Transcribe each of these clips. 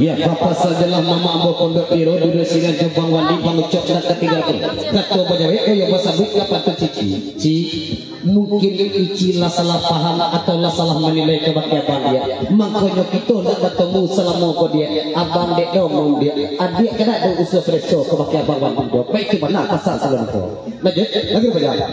Ya, bapak sajalah mama ambo pondok biro duduk singan jembang wandi pangucok dan ketiga tu. Ketua bajawe ya pasal buka patut cici. Ci mungkin ici lah salah paham atau lah salah menilai kebakian dia. Makanya kita nak bertemu selama ko dia. Abang dek domong dia. Adik kena ada usaha freso kebakian abang wandi dia. Baik ke mana pasal sebelum tu. Lanjut lagi berjalan.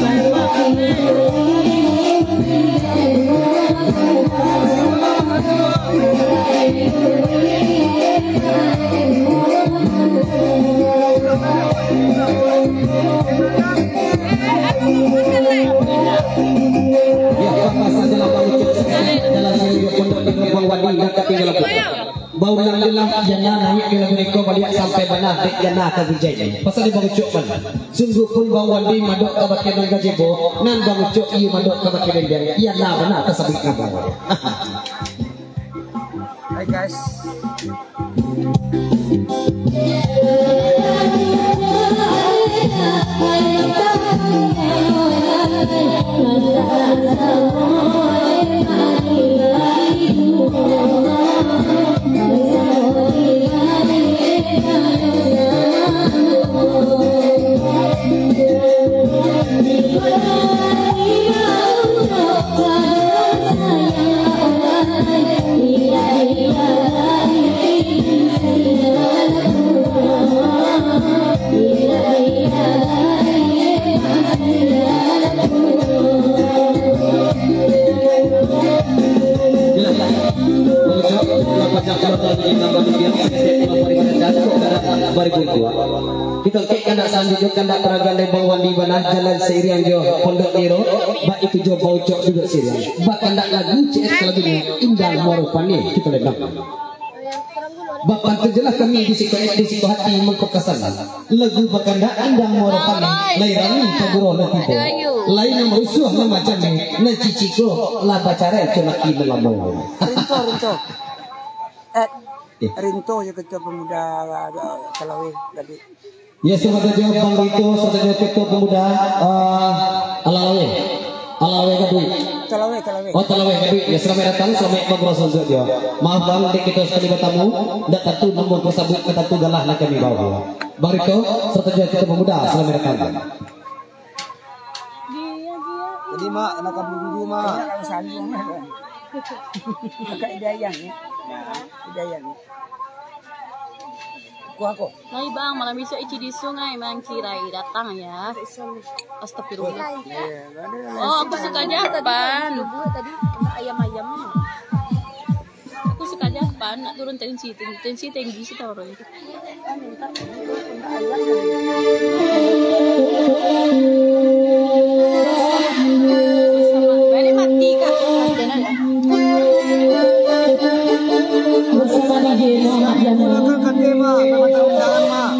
Bye. dek jana ka bijay pasal bang ucok kan sungguh pun bang wandi madok ka bakedan gajebo nan bang ucok ieu madok ka bakedan dia iya na bana ta sabik na bang. Hai guys. Kita kandak selanjutnya kandak peragan dari bang wandi banah jalan seiring jo pondok niro bak itu jo baucok juga seiring bak kandak lagu CS lagu indah moropani kita lihat bak pantu jelas kami di siko hati mengkokasan lagu bak kandak indah moropani lairani paguro nanti lain yang merusuh macam ni na ciciko lah pacaran cuma kita ngomong Rinto ya ketua pemuda Talawe tadi. Ya semoga jawab Bang Rito sebagai ketua pemuda Alawe Kadui. Talawe. Oh Talawe Kadui. Ya selamat datang selamat ngobrol saja. Maaf Bang kita sekali bertamu ndak tentu nombor tersebut tentu galah nak kami bawa. Bang Rito serta ketua pemuda selamat datang. Jadi mak nak buru mak. Agak idayang ni. Idayang ni. Aku. Hai bang, malam besok Ici di sungai Mang Cirai datang ya. Astagfirullah. Oh, aku suka japan. Tadi ayam-ayam. Aku suka japan, nak turun tensi tinggi sih tahu orang itu. Balik mati kak. Makan tema, mata undangan mak.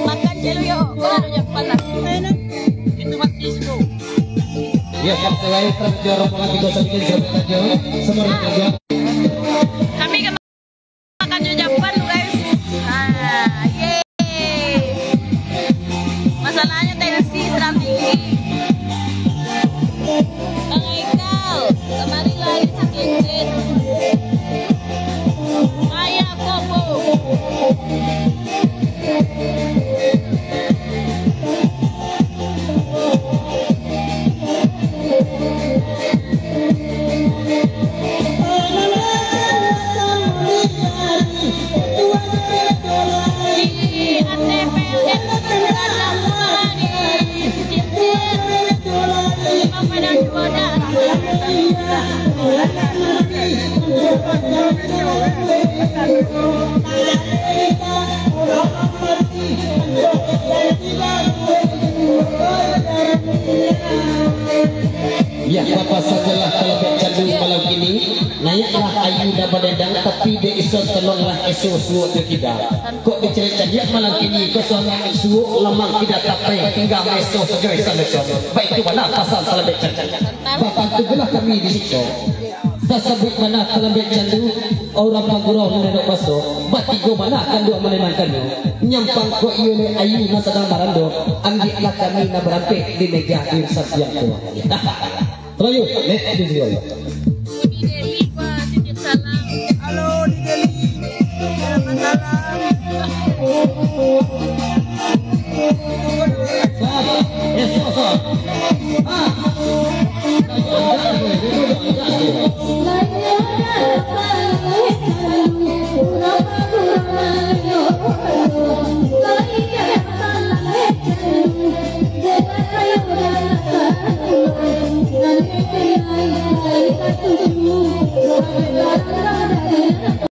Makan celu yuk, kalau yang panas. Itu mati situ. Ya, kan saya terjadi rombongan 3 saja. Semua kerja. Kami ke makan jajapan guys. Ah, yeay. Masalahnya tensi sedang tinggi. Bang Aikal, kemari lagi sedikit. Ayah Kobo. Ya, apa sajalah kalau bercandu malam ini. Naiklah ayu dan badedang, tapi dia iso telonglah esok suuk tidak. Kok dicerita dia malam ini kau suami suuk lemang tidak tapai tinggal esok saja esok. Baik itu mana pasal kalau bercandu. Bapak tegulah kami di situ. Tasabut mana kalau bercandu orang pagurau menedok masuk. Batigo mana akan dua menenangkannya. Nyampang kok iune ayu na sedang marando. Ambillah kami na berampe di meja irsa yang tua. Rayu, nek di sini. Dewi, Pak, titip salam. Halo, di Deli. Selamat malam. Esok. Ah,